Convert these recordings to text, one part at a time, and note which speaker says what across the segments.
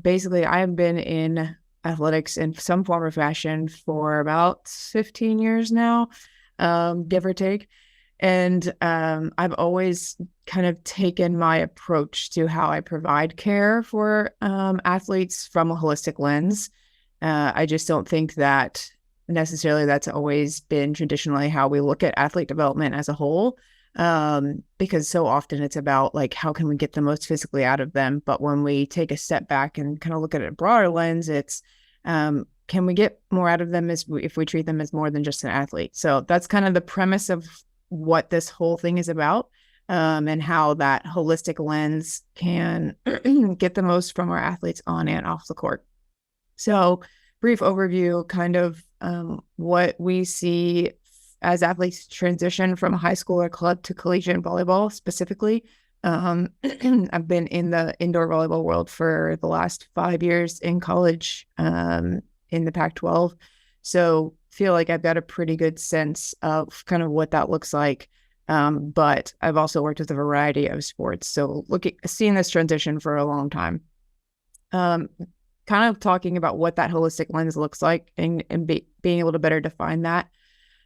Speaker 1: basically I have been in athletics in some form or fashion for about 15 years now, give or take. And I've always kind of taken my approach to how I provide care for athletes from a holistic lens. I just don't think that necessarily that's always been traditionally how we look at athlete development as a whole, because so often it's about like, how can we get the most physically out of them? But when we take a step back and kind of look at it a broader lens, it's can we get more out of them if we treat them as more than just an athlete? So that's kind of the premise of what this whole thing is about, and how that holistic lens can get the most from our athletes on and off the court. So brief overview, kind of what we see as athletes transition from high school or club to collegiate volleyball specifically. I've been in the indoor volleyball world for the last 5 years in college, in the Pac-12. So feel like I've got a pretty good sense of kind of what that looks like. But I've also worked with a variety of sports. So seeing this transition for a long time. Kind of talking about what that holistic lens looks like and being able to better define that.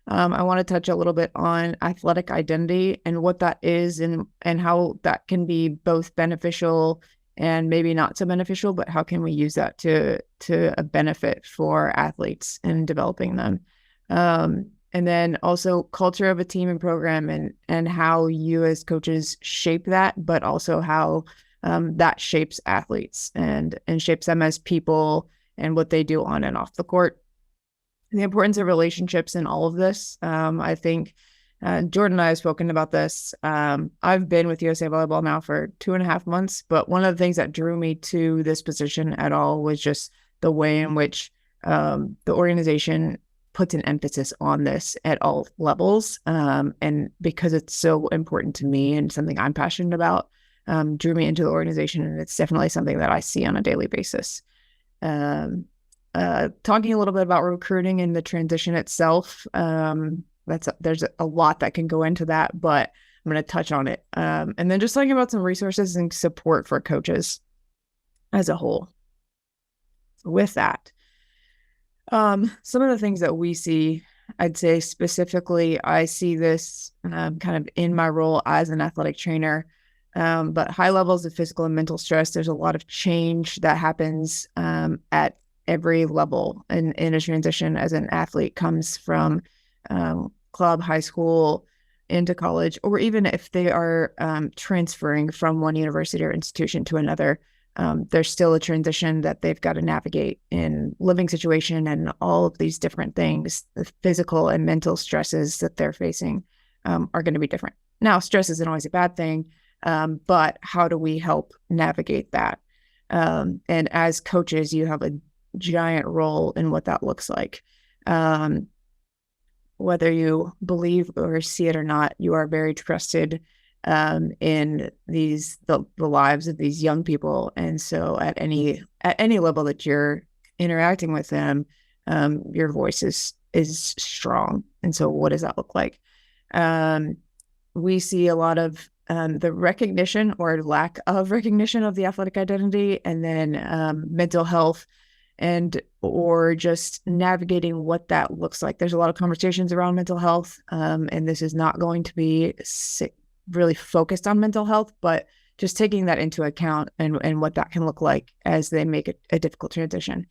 Speaker 1: I want to touch a little bit on athletic identity and what that is and how that can be both beneficial and maybe not so beneficial, but how can we use that to a benefit for athletes and developing them. And then also culture of a team and program and how you as coaches shape that, but also how that shapes athletes and shapes them as people and what they do on and off the court. The importance of relationships in all of this. I think Jordan and I have spoken about this. I've been with USA Volleyball now for 2.5 months, but one of the things that drew me to this position at all was just the way in which the organization puts an emphasis on this at all levels. And because it's so important to me and something I'm passionate about, drew me into the organization. And it's definitely something that I see on a daily basis. Talking a little bit about recruiting and the transition itself. There's a lot that can go into that, but I'm going to touch on it. And then just talking about some resources and support for coaches as a whole. With that, some of the things that we see, I'd say specifically, I see this kind of in my role as an athletic trainer, but high levels of physical and mental stress. There's a lot of change that happens at every level in a transition as an athlete comes from club, high school, into college, or even if they are transferring from one university or institution to another. There's still a transition that they've got to navigate in living situation and all of these different things. The physical and mental stresses that they're facing are going to be different. Now, stress isn't always a bad thing, but how do we help navigate that? And as coaches, you have a giant role in what that looks like. Whether you believe or see it or not, you are very trusted in the lives of these young people. And so at any level that you're interacting with them, your voice is strong. And so what does that look like? We see a lot of the recognition or lack of recognition of the athletic identity, and then mental health or just navigating what that looks like. There's a lot of conversations around mental health, and this is not going to be really focused on mental health, but just taking that into account and what that can look like as they make a difficult transition.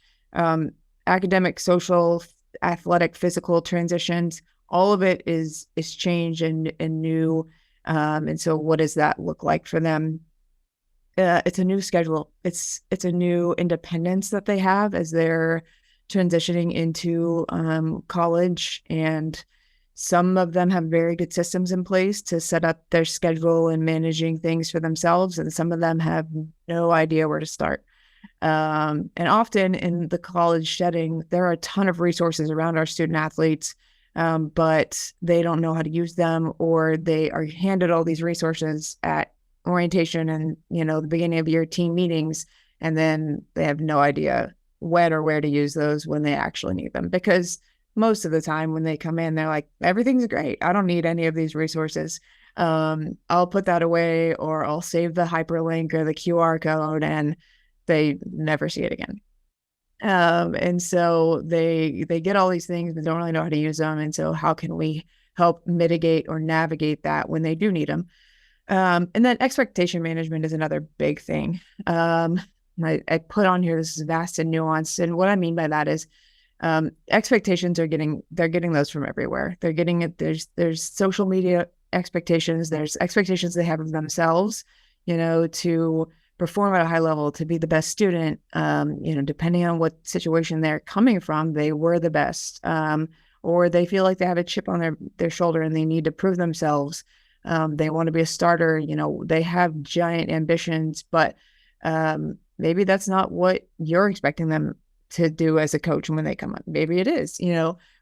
Speaker 1: Academic, social, athletic, physical transitions, all of it is change and new. And so what does that look like for them? It's a new schedule. It's a new independence that they have as they're transitioning into college, and some of them have very good systems in place to set up their schedule and managing things for themselves, and some of them have no idea where to start. And often in the college setting, there are a ton of resources around our student athletes, but they don't know how to use them, or they are handed all these resources at orientation and, the beginning of your team meetings, and then they have no idea when or where to use those when they actually need them. Because most of the time when they come in, they're like, everything's great. I don't need any of these resources. I'll put that away, or I'll save the hyperlink or the QR code, and they never see it again. And so they get all these things, but don't really know how to use them. And so how can we help mitigate or navigate that when they do need them? And then expectation management is another big thing. I put on here, this is vast and nuanced. And what I mean by that is expectations they're getting those from everywhere. They're getting it. There's social media expectations. There's expectations they have of themselves, to perform at a high level, to be the best student. Depending on what situation they're coming from, they were the best, or they feel like they have a chip on their shoulder and they need to prove themselves. They want to be a starter. They have giant ambitions, but maybe that's not what you're expecting them to do as a coach when they come up. Maybe it is,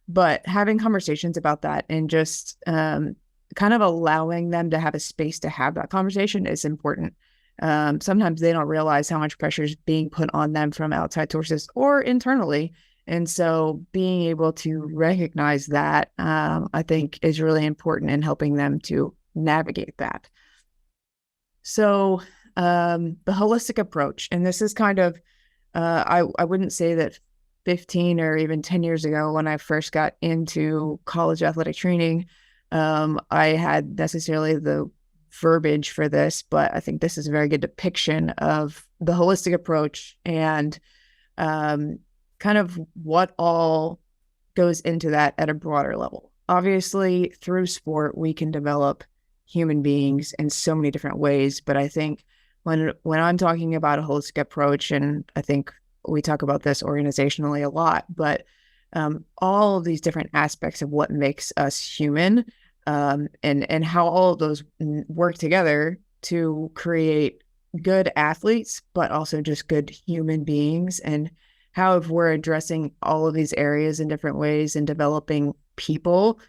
Speaker 1: but having conversations about that and just kind of allowing them to have a space to have that conversation is important. Sometimes they don't realize how much pressure is being put on them from outside sources or internally. And so being able to recognize that, I think is really important in helping them to navigate that. So the holistic approach, and this is kind of, I wouldn't say that 15 or even 10 years ago when I first got into college athletic training, I had necessarily the verbiage for this, but I think this is a very good depiction of the holistic approach and kind of what all goes into that at a broader level. Obviously, through sport, we can develop human beings in so many different ways, but I think when I'm talking about a holistic approach, and I think we talk about this organizationally a lot, but all of these different aspects of what makes us human, and how all of those work together to create good athletes, but also just good human beings, and how if we're addressing all of these areas in different ways and developing people,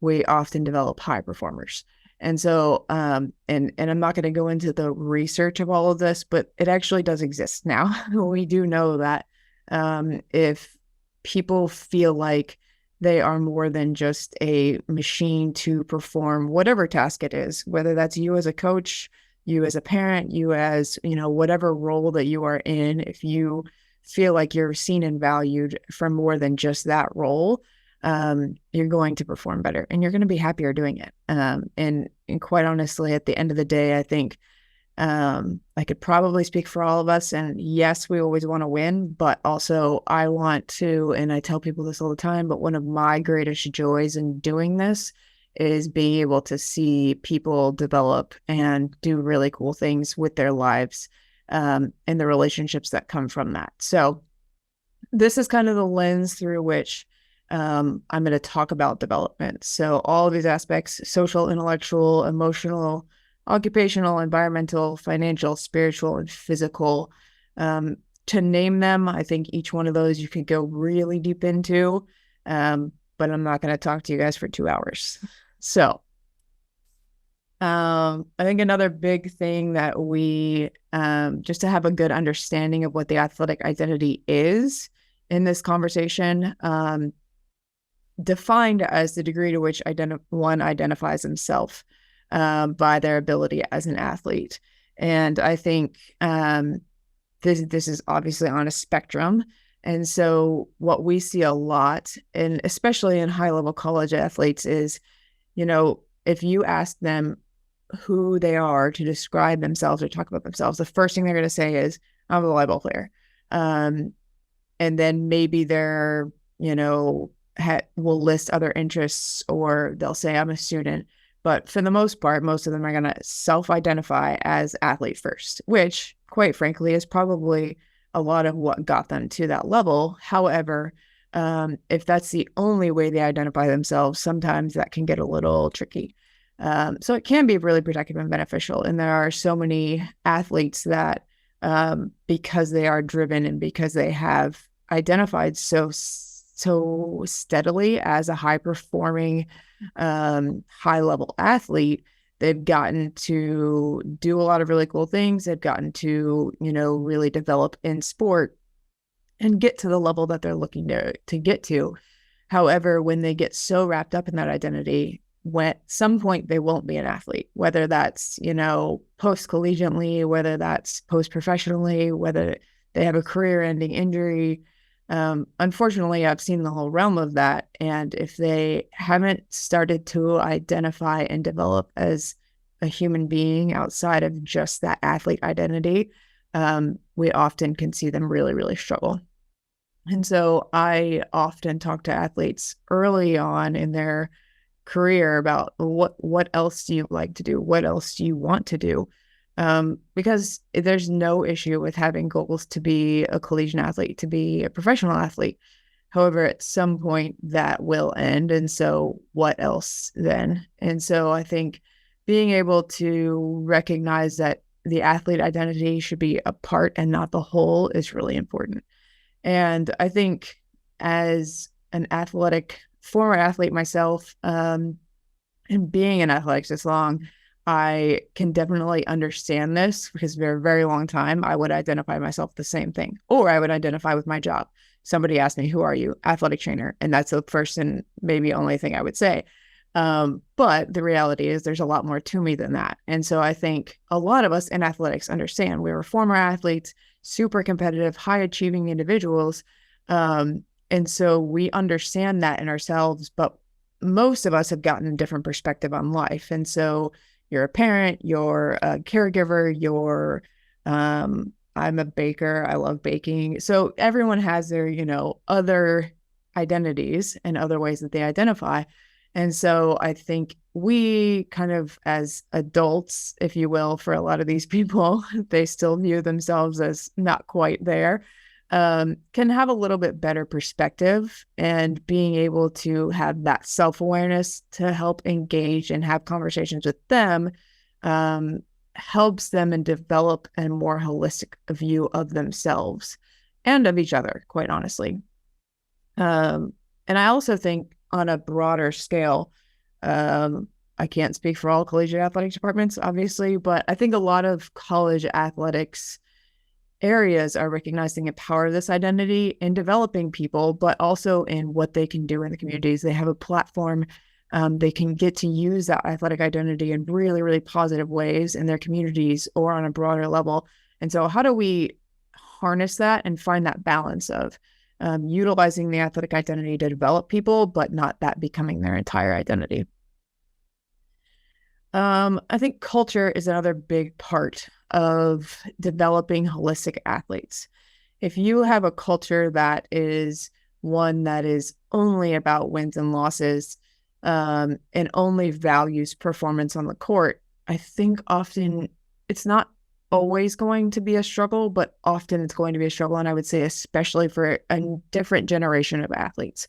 Speaker 1: we often develop high performers. And so, and I'm not going to go into the research of all of this, but it actually does exist now. We do know that if people feel like they are more than just a machine to perform whatever task it is, whether that's you as a coach, you as a parent, you as, whatever role that you are in, if you feel like you're seen and valued for more than just that role, you're going to perform better and you're going to be happier doing it. And quite honestly, at the end of the day, I think I could probably speak for all of us. And yes, we always want to win, but also I want to, and I tell people this all the time, but one of my greatest joys in doing this is being able to see people develop and do really cool things with their lives, and the relationships that come from that. So this is kind of the lens through which I'm going to talk about development. So all of these aspects: social, intellectual, emotional, occupational, environmental, financial, spiritual, and physical. To name them, I think each one of those you could go really deep into, but I'm not going to talk to you guys for 2 hours. So I think another big thing that we, just to have a good understanding of what the athletic identity is in this conversation, defined as the degree to which one identifies himself by their ability as an athlete. And I think this is obviously on a spectrum. And so what we see a lot, and especially in high-level college athletes, is, if you ask them who they are to describe themselves or talk about themselves, the first thing they're going to say is, I'm a volleyball player. And then maybe they're, will list other interests, or they'll say, I'm a student. But for the most part, most of them are going to self-identify as athlete first, which, quite frankly, is probably a lot of what got them to that level. However, if that's the only way they identify themselves, sometimes that can get a little tricky. So it can be really productive and beneficial. And there are so many athletes that, because they are driven and because they have identified so steadily as a high-performing, high-level athlete, they've gotten to do a lot of really cool things. They've gotten to, really develop in sport and get to the level that they're looking to get to. However, when they get so wrapped up in that identity, at some point they won't be an athlete, whether that's, post-collegiately, whether that's post-professionally, whether they have a career-ending injury. Unfortunately, I've seen the whole realm of that. And if they haven't started to identify and develop as a human being outside of just that athlete identity, we often can see them really, really struggle. And so I often talk to athletes early on in their career about what else do you like to do? What else do you want to do? Because there's no issue with having goals to be a collegiate athlete, to be a professional athlete. However, at some point that will end. And so what else then? And so I think being able to recognize that the athlete identity should be a part and not the whole is really important. And I think as an former athlete myself, and being in athletics this long, I can definitely understand this because for a very long time, I would identify myself the same thing, or I would identify with my job. Somebody asked me, who are you? Athletic trainer. And that's the first and maybe only thing I would say. But the reality is there's a lot more to me than that. And so I think a lot of us in athletics understand we were former athletes, super competitive, high achieving individuals. And so we understand that in ourselves, but most of us have gotten a different perspective on life. And so you're a parent, you're a caregiver, I'm a baker, I love baking. So everyone has their, other identities and other ways that they identify. And so I think we kind of, as adults, if you will, for a lot of these people, they still view themselves as not quite there, can have a little bit better perspective, and being able to have that self-awareness to help engage and have conversations with them helps them and develop a more holistic view of themselves and of each other, quite honestly. And I also think on a broader scale, I can't speak for all collegiate athletic departments, obviously, but I think a lot of college athletics areas are recognizing the power of this identity in developing people, but also in what they can do in the communities. They have a platform. They can get to use that athletic identity in really, really positive ways in their communities or on a broader level. And so how do we harness that and find that balance of utilizing the athletic identity to develop people, but not that becoming their entire identity? I think culture is another big part of developing holistic athletes. If you have a culture that is one that is only about wins and losses, and only values performance on the court, I think often it's not always going to be a struggle, but often it's going to be a struggle. And I would say, especially for a different generation of athletes.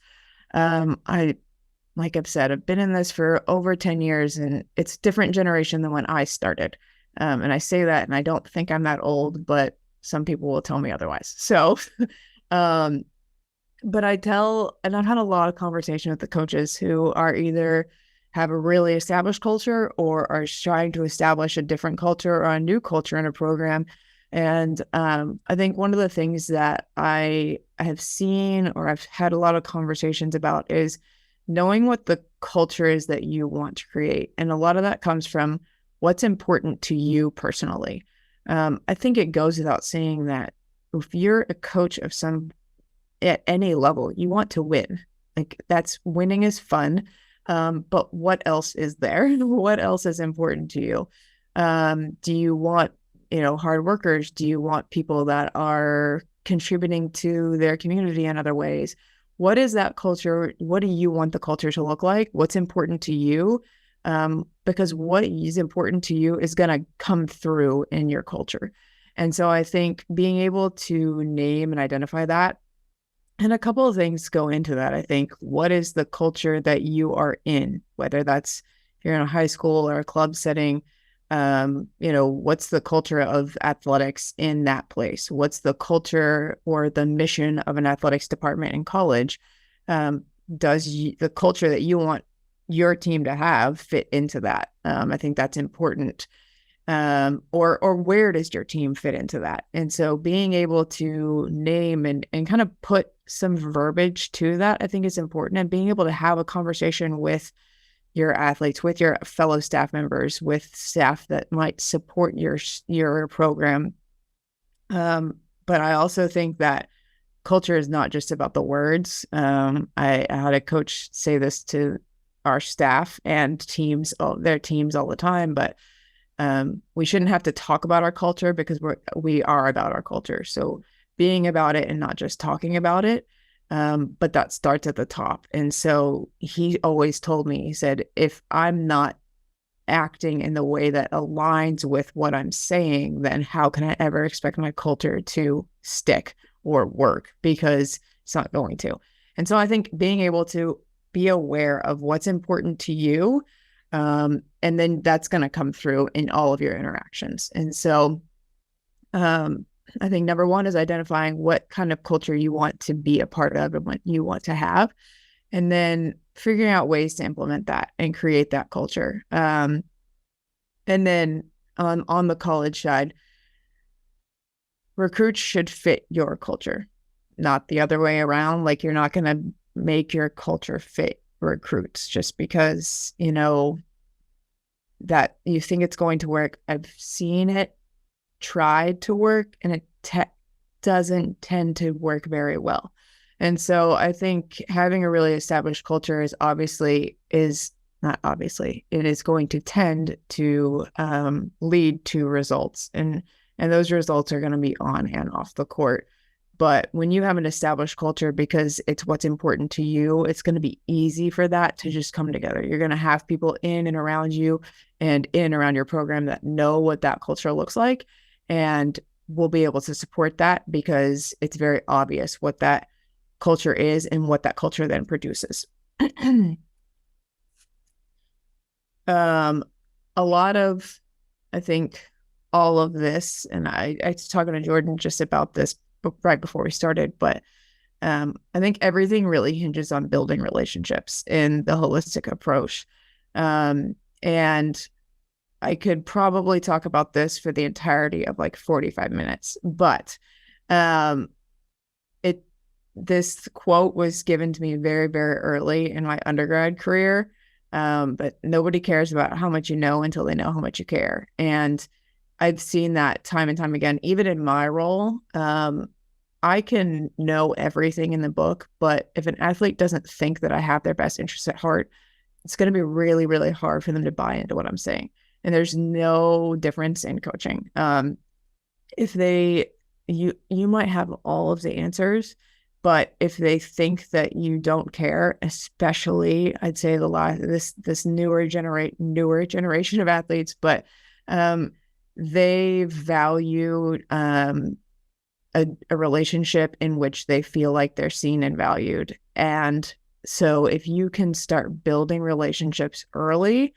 Speaker 1: Like I've said, I've been in this for over 10 years, and it's a different generation than when I started. And I say that, and I don't think I'm that old, but some people will tell me otherwise. So, but I've had a lot of conversation with the coaches who are either have a really established culture or are trying to establish a different culture or a new culture in a program. And I think one of the things that I have seen or I've had a lot of conversations about is knowing what the culture is that you want to create. And a lot of that comes from what's important to you personally. I think it goes without saying that if you're a coach of at any level, you want to win. Like, that's winning is fun. But what else is there? What else is important to you? Do you want, hard workers? Do you want people that are contributing to their community in other ways? What is that culture? What do you want the culture to look like? What's important to you? Because what is important to you is going to come through in your culture. And so I think being able to name and identify that, and a couple of things go into that. I think, what is the culture that you are in, whether that's if you're in a high school or a club setting, what's the culture of athletics in that place? What's the culture or the mission of an athletics department in college? Does the culture that you want your team to have fit into that? I think that's important. Or where does your team fit into that? And so being able to name and kind of put some verbiage to that, I think is important. And being able to have a conversation with your athletes, with your fellow staff members, with staff that might support your program, But I also think that culture is not just about the words. I had a coach say this to our staff and teams, their teams all the time, but we shouldn't have to talk about our culture because we are about our culture. So being about it and not just talking about it. But that starts at the top. And so he always told me, he said, if I'm not acting in the way that aligns with what I'm saying, then how can I ever expect my culture to stick or work? Because it's not going to. And so I think being able to be aware of what's important to you, and then that's going to come through in all of your interactions. And so I think number one is identifying what kind of culture you want to be a part of and what you want to have, and then figuring out ways to implement that and create that culture. And then on the college side, recruits should fit your culture, not the other way around. Like, you're not going to make your culture fit recruits just because, that you think it's going to work. I've seen it tried to work, and it doesn't tend to work very well. And so I think having a really established culture it is going to tend to lead to results, and those results are going to be on and off the court. But when you have an established culture, because it's what's important to you, it's going to be easy for that to just come together. You're going to have people in and around you and in and around your program that know what that culture looks like, and will be able to support that because it's very obvious what that culture is and what that culture then produces. A lot of, I think, all of this, and I was talking to Jordan just about this right before we started, but I think everything really hinges on building relationships in the holistic approach. And I could probably talk about this for the entirety of like 45 minutes, but this quote was given to me very, very early in my undergrad career. But nobody cares about how much you know until they know how much you care. And I've seen that time and time again, even in my role. I can know everything in the book, but if an athlete doesn't think that I have their best interests at heart, it's going to be really, really hard for them to buy into what I'm saying. And there's no difference in coaching. You might have all of the answers, but if they think that you don't care, especially I'd say this newer generation of athletes, but they value a relationship in which they feel like they're seen and valued. And so if you can start building relationships early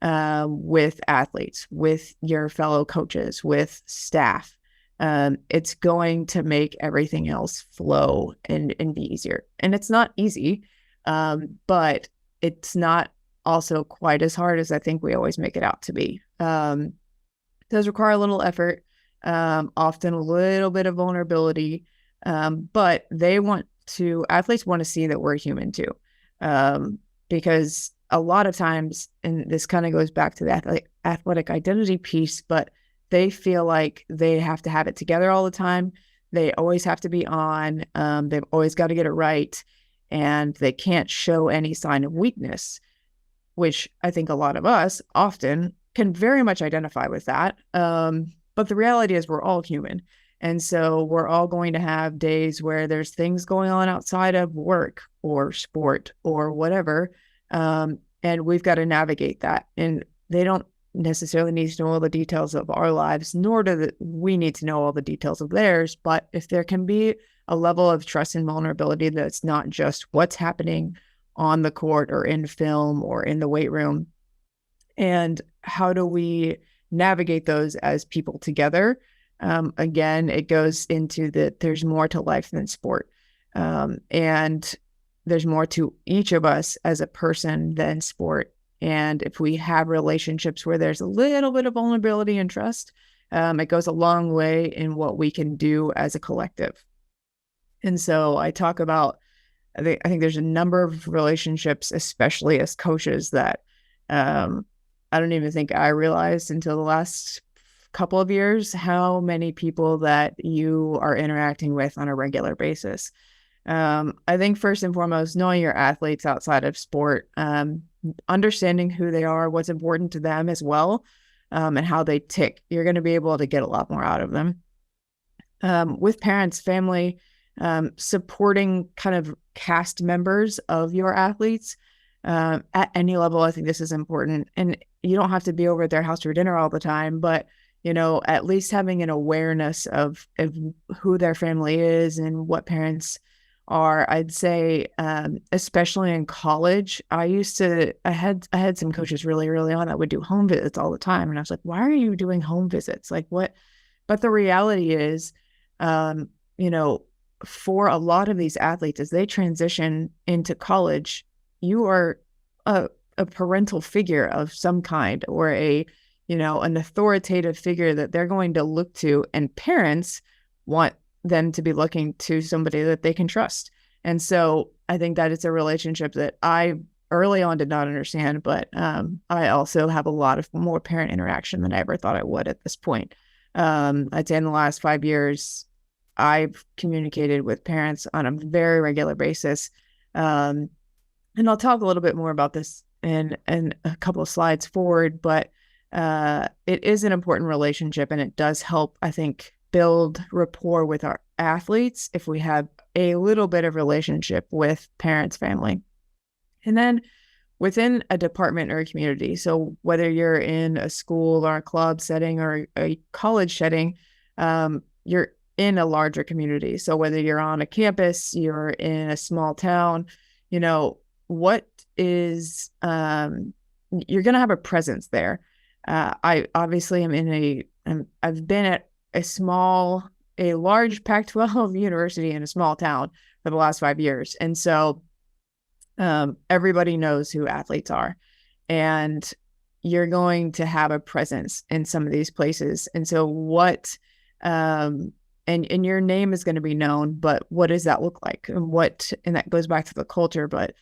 Speaker 1: with athletes, with your fellow coaches, with staff, it's going to make everything else flow and be easier. And it's not easy, but it's not also quite as hard as I think we always make it out to be. It does require a little effort, often a little bit of vulnerability, but athletes want to see that we're human too. Because a lot of times, and this kind of goes back to the athletic identity piece, but they feel like they have to have it together all the time. They always have to be on. They've always got to get it right. And they can't show any sign of weakness, which I think a lot of us often can very much identify with that. But the reality is we're all human. And so we're all going to have days where there's things going on outside of work or sport or whatever. And we've got to navigate that. And they don't necessarily need to know all the details of our lives, nor do we need to know all the details of theirs. But if there can be a level of trust and vulnerability that's not just what's happening on the court or in film or in the weight room, and how do we navigate those as people together? Again, it goes into that there's more to life than sport. And there's more to each of us as a person than sport. And if we have relationships where there's a little bit of vulnerability and trust, it goes a long way in what we can do as a collective. And so I talk about, I think there's a number of relationships, especially as coaches, that I don't even think I realized until the last couple of years, how many people that you are interacting with on a regular basis. I think first and foremost, knowing your athletes outside of sport, understanding who they are, what's important to them as well, and how they tick, you're going to be able to get a lot more out of them. With parents, family, supporting kind of cast members of your athletes at any level. I think this is important. And you don't have to be over at their house for dinner all the time, but, at least having an awareness of who their family is and what parents are. I'd say, especially in college, I had some coaches really early on that would do home visits all the time. And I was like, why are you doing home visits? Like what? But the reality is, for a lot of these athletes, as they transition into college, you are a parental figure of some kind, or an authoritative figure that they're going to look to, and parents want them to be looking to somebody that they can trust. And so I think that it's a relationship that I early on did not understand, but I also have a lot of more parent interaction than I ever thought I would at this point. I'd say in the last 5 years, I've communicated with parents on a very regular basis. And I'll talk a little bit more about this in a couple of slides forward, but it is an important relationship, and it does help, I think, build rapport with our athletes if we have a little bit of relationship with parents, family. And then within a department or a community, so whether you're in a school or a club setting or a college setting, you're in a larger community. So whether you're on a campus, you're in a small town, what is, you're going to have a presence there. I obviously I've been at a large Pac-12 university in a small town for the last 5 years. And so everybody knows who athletes are, and you're going to have a presence in some of these places. And so and your name is going to be known, but what does that look like? And that goes back to the culture, but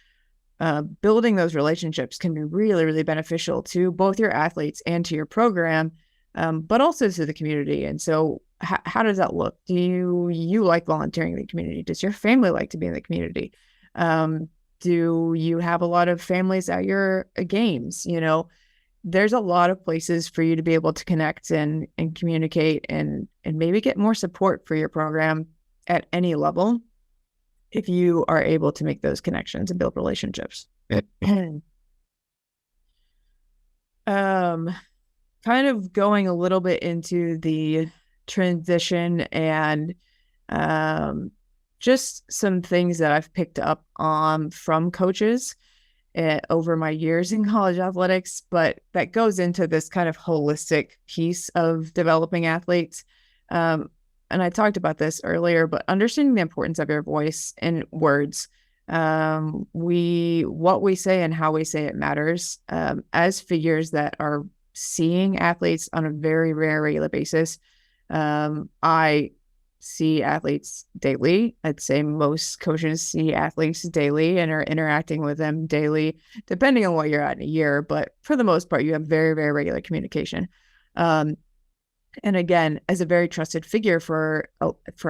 Speaker 1: building those relationships can be really, really beneficial to both your athletes and to your program, but also to the community. And so how does that look? Do you like volunteering in the community? Does your family like to be in the community? Do you have a lot of families at your games? There's a lot of places for you to be able to connect and communicate and maybe get more support for your program at any level if you are able to make those connections and build relationships. Kind of going a little bit into the transition and just some things that I've picked up on from coaches over my years in college athletics, but that goes into this kind of holistic piece of developing athletes. And I talked about this earlier, but understanding the importance of your voice and words. What we say and how we say it matters. As figures that are seeing athletes on a very, very regular basis, I see athletes daily. I'd say most coaches see athletes daily and are interacting with them daily, depending on what you're at in a year. But for the most part, you have very, very regular communication. And again, as a very trusted figure for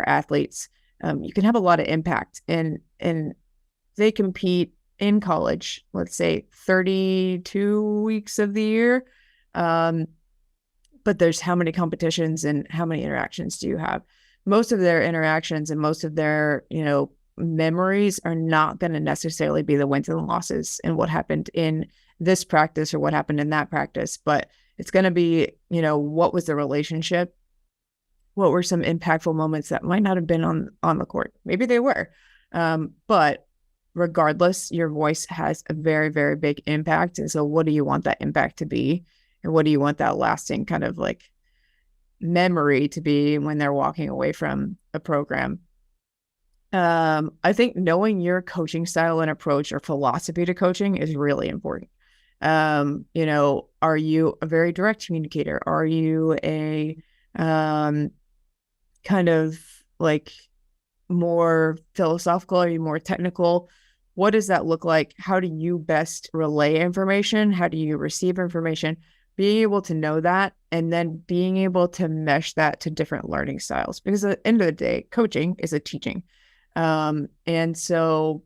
Speaker 1: athletes, you can have a lot of impact. And they compete in college, let's say 32 weeks of the year. But there's how many competitions and how many interactions do you have? Most of their interactions and most of their, memories are not going to necessarily be the wins and losses and what happened in this practice or what happened in that practice, but it's going to be, what was the relationship? What were some impactful moments that might not have been on the court? Maybe they were. But regardless, your voice has a very, very big impact. And so what do you want that impact to be? Or what do you want that lasting kind of like memory to be when they're walking away from a program? I think knowing your coaching style and approach or philosophy to coaching is really important. Are you a very direct communicator? Are you a kind of like more philosophical? Are you more technical? What does that look like? How do you best relay information? How do you receive information? being able to know that and then being able to mesh that to different learning styles, because at the end of the day, coaching is a teaching. And so,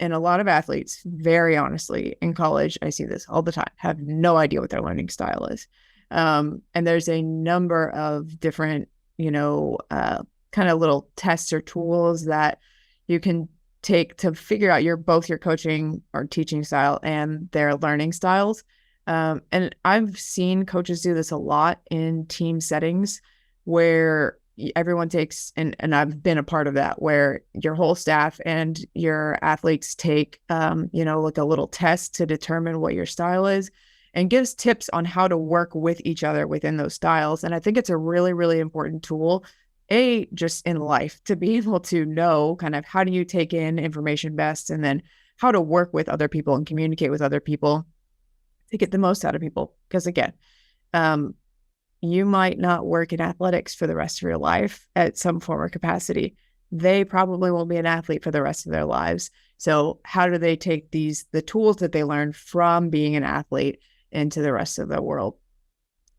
Speaker 1: and a lot of athletes, very honestly, in college, I see this all the time, have no idea what their learning style is. And there's a number of different, kind of little tests or tools that you can take to figure out both your coaching or teaching style and their learning styles. And I've seen coaches do this a lot in team settings where everyone takes, and I've been a part of that, where your whole staff and your athletes take, like a little test to determine what your style is and gives tips on how to work with each other within those styles. And I think it's a really, really important tool, just in life, to be able to know kind of how do you take in information best, and then how to work with other people and communicate with other people to get the most out of people. Because again, you might not work in athletics for the rest of your life at some form or capacity. They probably won't be an athlete for the rest of their lives. So how do they take the tools that they learned from being an athlete into the rest of the world?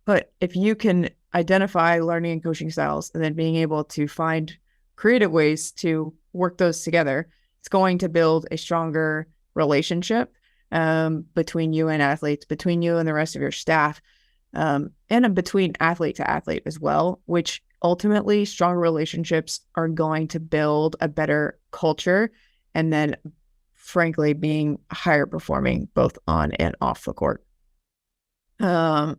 Speaker 1: But if you can identify learning and coaching styles and then being able to find creative ways to work those together, it's going to build a stronger relationship between you and athletes, between you and the rest of your staff, and between athlete to athlete as well, which ultimately strong relationships are going to build a better culture, and then frankly being higher performing both on and off the court. A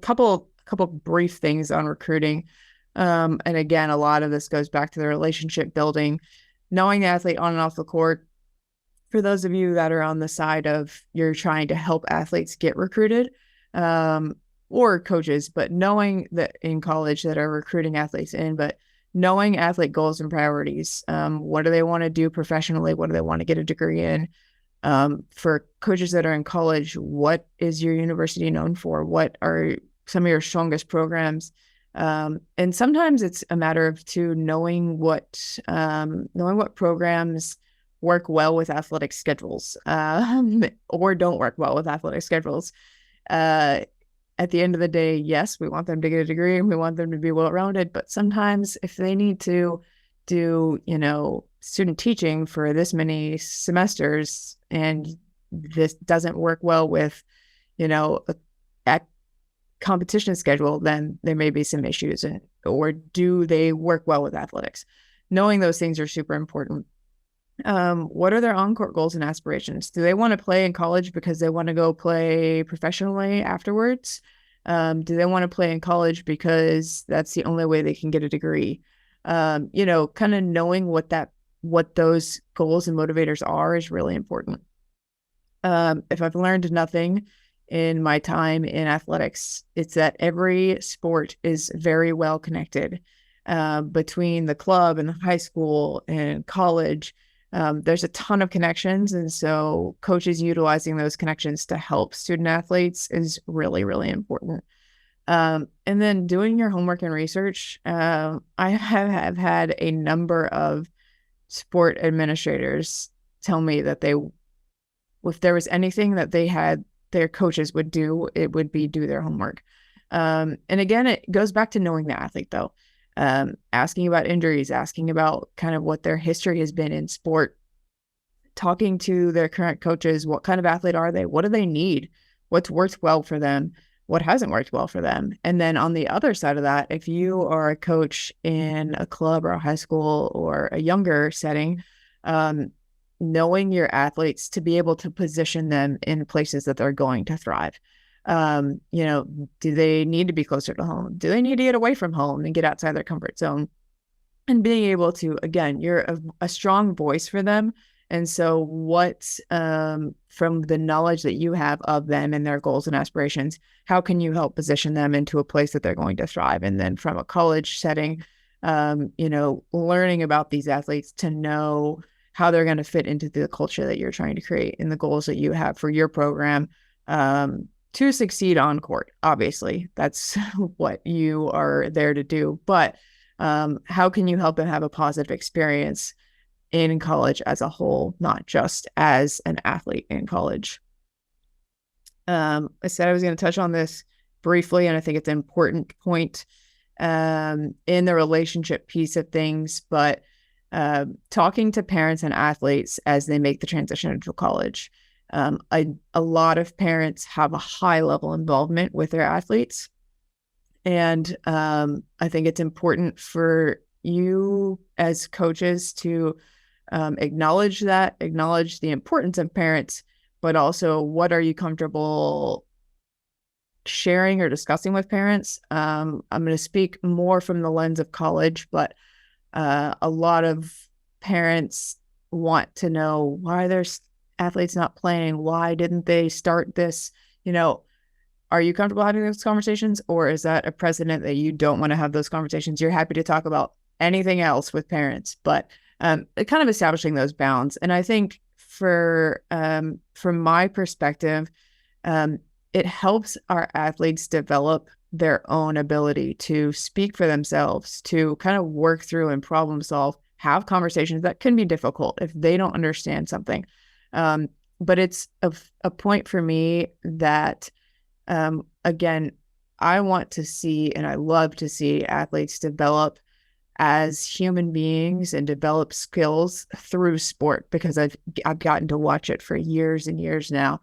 Speaker 1: couple brief things on recruiting. And again, a lot of this goes back to the relationship building, knowing the athlete on and off the court. For those of you that are on the side of you're trying to help athletes get recruited, or coaches, but knowing that in college that are recruiting athletes in, but knowing athlete goals and priorities. What do they want to do professionally? What do they want to get a degree in? For coaches that are in college, what is your university known for? What are some of your strongest programs? And sometimes it's a matter of knowing what programs work well with athletic schedules, or don't work well with athletic schedules. At the end of the day, yes, we want them to get a degree and we want them to be well-rounded, but sometimes if they need to do, student teaching for this many semesters and this doesn't work well with, a competition schedule, then there may be some issues. Or do they work well with athletics? Knowing those things are super important. What are their on-court goals and aspirations? Do they want to play in college because they want to go play professionally afterwards? Do they want to play in college because that's the only way they can get a degree? Kind of knowing what those goals and motivators are is really important. If I've learned nothing in my time in athletics, it's that every sport is very well connected, between the club and the high school and college. There's a ton of connections. And so coaches utilizing those connections to help student athletes is really, really important. And then doing your homework and research. I have had a number of sport administrators tell me that if there was anything that their coaches would do, it would be do their homework. And again, it goes back to knowing the athlete though. Asking about injuries, asking about kind of what their history has been in sport, talking to their current coaches. What kind of athlete are they? What do they need? What's worked well for them? What hasn't worked well for them? And then on the other side of that, if you are a coach in a club or a high school or a younger setting, knowing your athletes to be able to position them in places that they're going to thrive. Do they need to be closer to home? Do they need to get away from home and get outside their comfort zone? And being able to, again, you're a strong voice for them. And so from the knowledge that you have of them and their goals and aspirations, how can you help position them into a place that they're going to thrive? And then from a college setting, learning about these athletes to know how they're going to fit into the culture that you're trying to create and the goals that you have for your program, to succeed on court. Obviously, that's what you are there to do. But how can you help them have a positive experience in college as a whole, not just as an athlete in college? I said I was going to touch on this briefly, and I think it's an important point in the relationship piece of things, but talking to parents and athletes as they make the transition into college. A lot of parents have a high level involvement with their athletes. And I think it's important for you as coaches to acknowledge the importance of parents, but also what are you comfortable sharing or discussing with parents. I'm going to speak more from the lens of college, but a lot of parents want to know why their athletes not playing. Why didn't they start this? Are you comfortable having those conversations, or is that a precedent that you don't want to have those conversations? You're happy to talk about anything else with parents, but kind of establishing those bounds. And I think from my perspective, it helps our athletes develop their own ability to speak for themselves, to kind of work through and problem solve, have conversations that can be difficult if they don't understand something. But it's a point for me that, again, I want to see, and I love to see athletes develop as human beings and develop skills through sport, because I've gotten to watch it for years and years now.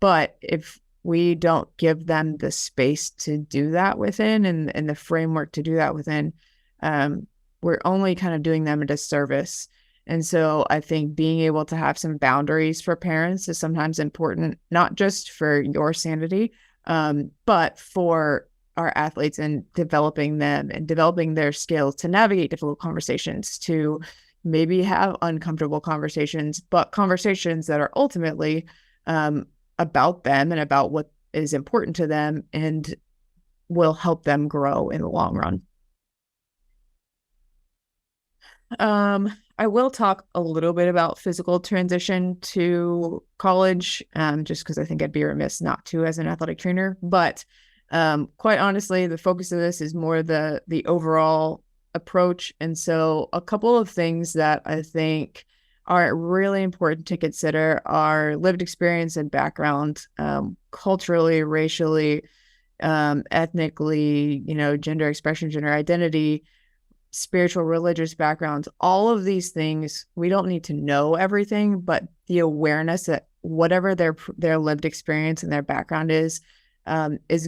Speaker 1: But if we don't give them the space to do that within and the framework to do that within, we're only kind of doing them a disservice. And so I think being able to have some boundaries for parents is sometimes important, not just for your sanity, but for our athletes and developing them and developing their skills to navigate difficult conversations, to maybe have uncomfortable conversations, but conversations that are ultimately about them and about what is important to them and will help them grow in the long run. I will talk a little bit about physical transition to college, just because I think I'd be remiss not to as an athletic trainer. But quite honestly, the focus of this is more the overall approach. And so a couple of things that I think are really important to consider are lived experience and background, culturally, racially, ethnically, gender expression, gender identity, spiritual, religious backgrounds. All of these things, we don't need to know everything, but the awareness that whatever their lived experience and their background is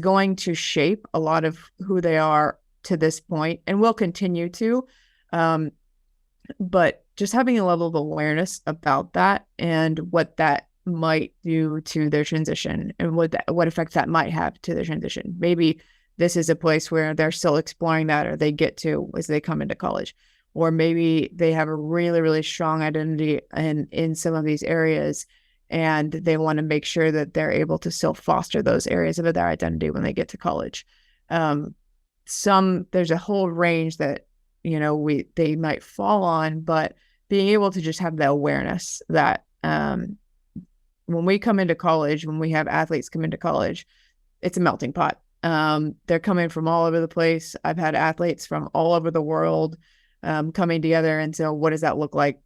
Speaker 1: going to shape a lot of who they are to this point and will continue to. But just having a level of awareness about that and what that might do to their transition and what effects that might have to their transition. Maybe this is a place where they're still exploring that, or they get to as they come into college. Or maybe they have a really, really strong identity in some of these areas, and they want to make sure that they're able to still foster those areas of their identity when they get to college. There's a whole range that, they might fall on, but being able to just have the awareness that when we come into college, when we have athletes come into college, it's a melting pot. They're coming from all over the place. I've had athletes from all over the world coming together. And so what does that look like?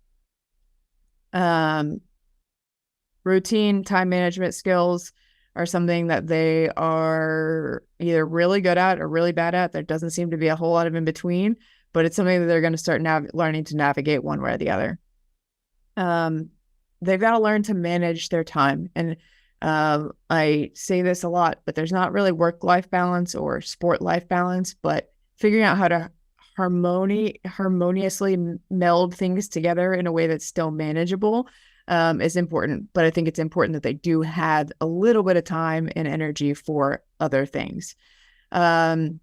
Speaker 1: Routine time management skills are something that they are either really good at or really bad at. There doesn't seem to be a whole lot of in between, but it's something that they're going to start learning to navigate one way or the other. They've got to learn to manage their time. And I say this a lot, but there's not really work-life balance or sport-life balance, but figuring out how to harmoniously meld things together in a way that's still manageable is important. But I think it's important that they do have a little bit of time and energy for other things. Wellness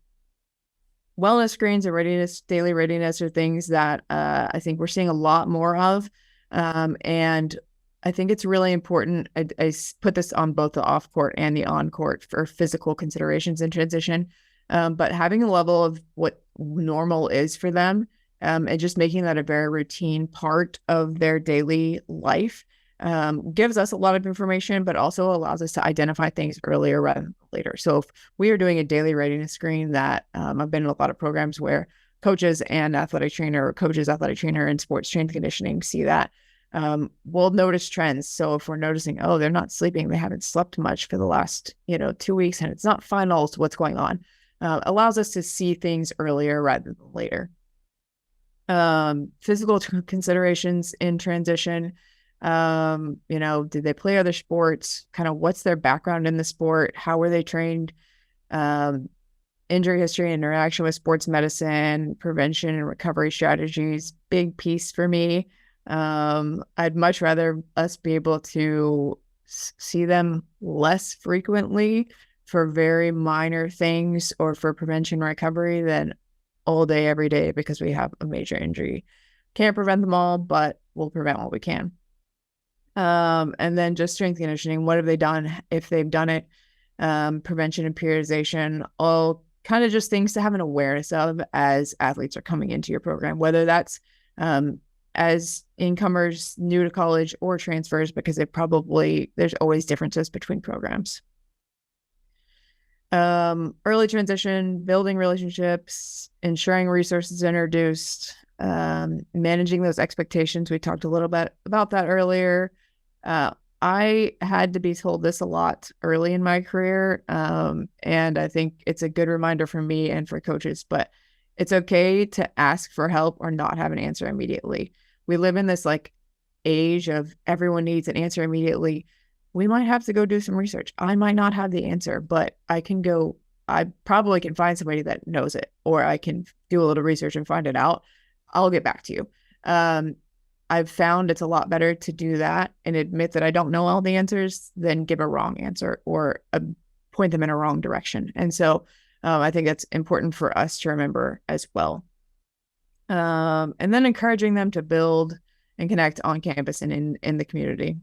Speaker 1: screens and daily readiness are things that I think we're seeing a lot more of. And I think it's really important. I put this on both the off court and the on court for physical considerations in transition. But having a level of what normal is for them and just making that a very routine part of their daily life gives us a lot of information, but also allows us to identify things earlier rather than later. So if we are doing a daily readiness screen that I've been in a lot of programs where coaches, athletic trainer, and sports strength conditioning see that. we'll notice trends. So if we're noticing, oh, they're not sleeping, they haven't slept much for the last, 2 weeks, and it's not finals, what's going on? Allows us to see things earlier rather than later. Physical considerations in transition. Did they play other sports? Kind of what's their background in the sport? How were they trained? Injury history and interaction with sports medicine, prevention and recovery strategies, big piece for me. I'd much rather us be able to see them less frequently for very minor things or for prevention and recovery than all day, every day, because we have a major injury. Can't prevent them all, but we'll prevent what we can. And then just strength conditioning. What have they done? If they've done it, prevention and periodization, all kind of just things to have an awareness of as athletes are coming into your program, whether that's as incomers new to college or transfers, because there's always differences between programs. Early transition, building relationships, ensuring resources are introduced, managing those expectations. We talked a little bit about that earlier. I had to be told this a lot early in my career, and I think it's a good reminder for me and for coaches, but it's okay to ask for help or not have an answer immediately. We live in this age of everyone needs an answer immediately. We might have to go do some research. I might not have the answer, but I probably can find somebody that knows it, or I can do a little research and find it out. I'll get back to you. I've found it's a lot better to do that and admit that I don't know all the answers than give a wrong answer or point them in a wrong direction. And so I think that's important for us to remember as well. And then encouraging them to build and connect on campus and in the community.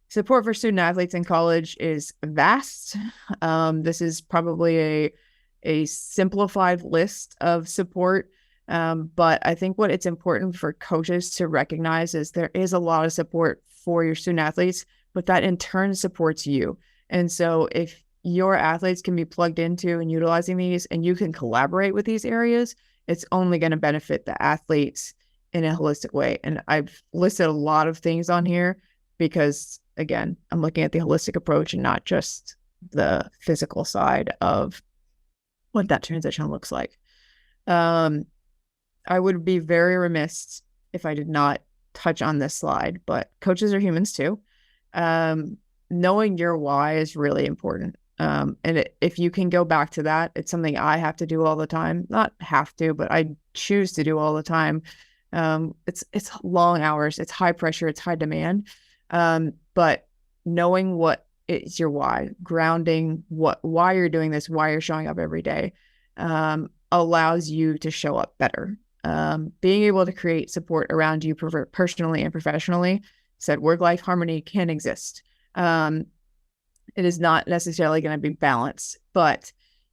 Speaker 1: Support for student athletes in college is vast. This is probably a simplified list of support. But I think what it's important for coaches to recognize is there is a lot of support for your student athletes, but that in turn supports you. And so if your athletes can be plugged into and utilizing these, and you can collaborate with these areas, it's only going to benefit the athletes in a holistic way. And I've listed a lot of things on here because, again, I'm looking at the holistic approach and not just the physical side of what that transition looks like. I would be very remiss if I did not touch on this slide, but coaches are humans too. Knowing your why is really important. If you can go back to that, it's something I have to do all the time. Not have to, but I choose to do all the time. It's long hours, it's high pressure, it's high demand. But knowing what is your why, grounding why you're doing this, why you're showing up every day, allows you to show up better. Being able to create support around you personally and professionally, said work-life harmony can exist. It is not necessarily going to be balanced, but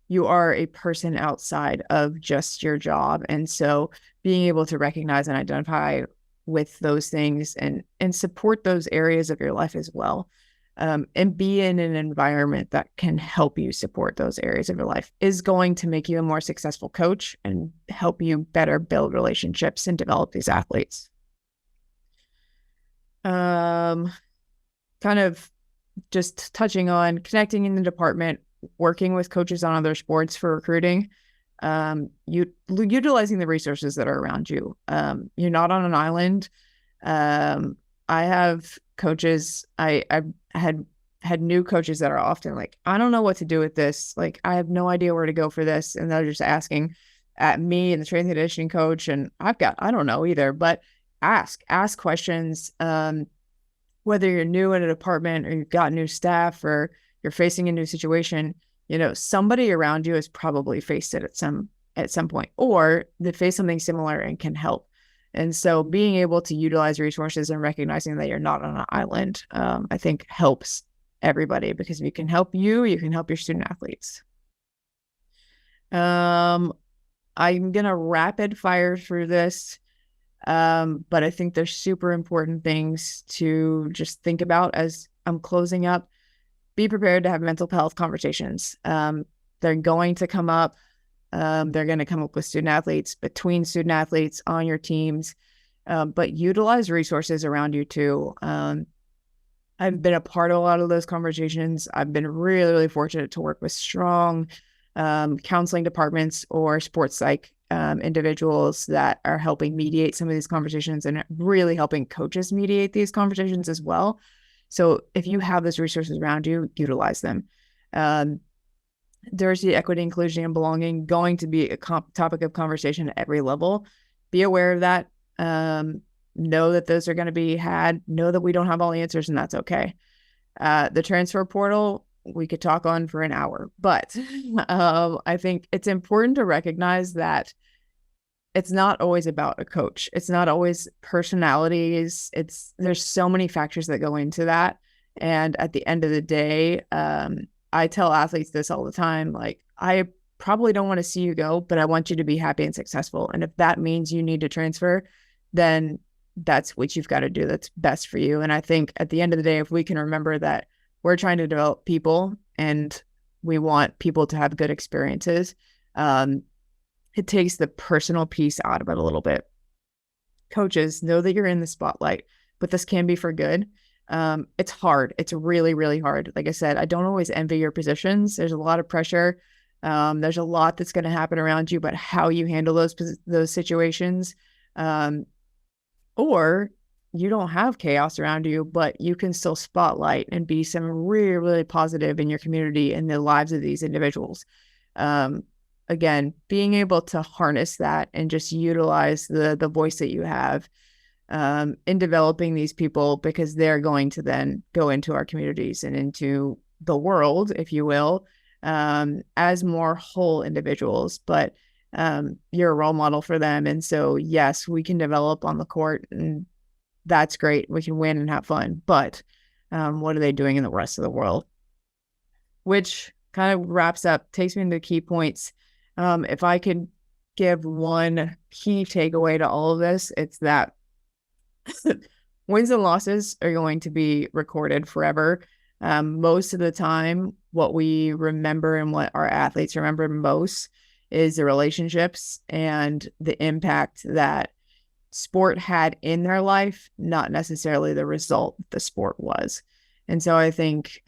Speaker 1: you are a person outside of just your job. And so being able to recognize and identify with those things and support those areas of your life as well, and be in an environment that can help you support those areas of your life is going to make you a more successful coach and help you better build relationships and develop these athletes. Kind of just touching on connecting in the department, working with coaches on other sports for recruiting, utilizing the resources that are around you. You're not on an island. I have coaches, I've had new coaches that are often like, I don't know what to do with this. Like, I have no idea where to go for this. And they're just asking at me and the strength and conditioning coach. And I don't know either, but ask questions. Whether you're new in a department or you've got new staff or you're facing a new situation, somebody around you has probably faced it at some point, or they face something similar and can help. And so being able to utilize resources and recognizing that you're not on an island, I think helps everybody, because if you can help you can help your student athletes. I'm going to rapid fire through this. But I think there's super important things to just think about as I'm closing up. Be prepared to have mental health conversations. They're going to come up. They're going to come up with student athletes, between student athletes, on your teams. but utilize resources around you too. I've been a part of a lot of those conversations. I've been really, really fortunate to work with strong counseling departments or sports psych individuals that are helping mediate some of these conversations and really helping coaches mediate these conversations as well. So if you have those resources around you, utilize them. Diversity, equity, inclusion, and belonging going to be a topic of conversation at every level. Be aware of that. Know that those are going to be had. Know that we don't have all the answers, and that's okay. The transfer portal, we could talk on for an hour, but I think it's important to recognize that it's not always about a coach. It's not always personalities. There's so many factors that go into that. And at the end of the day, I tell athletes this all the time, like, I probably don't want to see you go, but I want you to be happy and successful. And if that means you need to transfer, then that's what you've got to do. That's best for you. And I think at the end of the day, if we can remember that we're trying to develop people and we want people to have good experiences, it takes the personal piece out of it a little bit. Coaches, know that you're in the spotlight, but this can be for good. It's hard. It's really, really hard. Like I said, I don't always envy your positions. There's a lot of pressure. There's a lot that's going to happen around you, but how you handle those situations, or you don't have chaos around you, but you can still spotlight and be some really, really positive in your community and the lives of these individuals. Again, being able to harness that and just utilize the voice that you have in developing these people, because they're going to then go into our communities and into the world, if you will, as more whole individuals. But you're a role model for them. And so, yes, we can develop on the court, and that's great. We can win and have fun. But what are they doing in the rest of the world? Which kind of wraps up, takes me into key points. If I could give one key takeaway to all of this, it's that wins and losses are going to be recorded forever. Most of the time, what we remember and what our athletes remember most is the relationships and the impact that sport had in their life, not necessarily the result the sport was. And so I think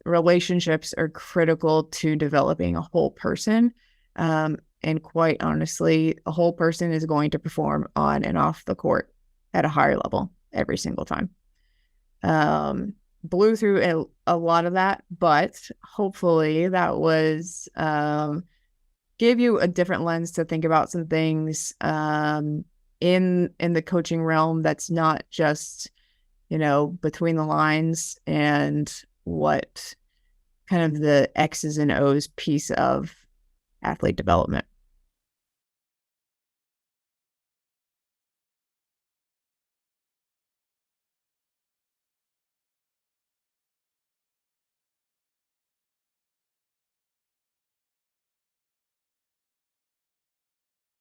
Speaker 1: relationships are critical to developing a whole person. And quite honestly, a whole person is going to perform on and off the court at a higher level every single time. Blew through a lot of that, but hopefully that was gave you a different lens to think about some things in the coaching realm that's not just, between the lines and what kind of the X's and O's piece of athlete development.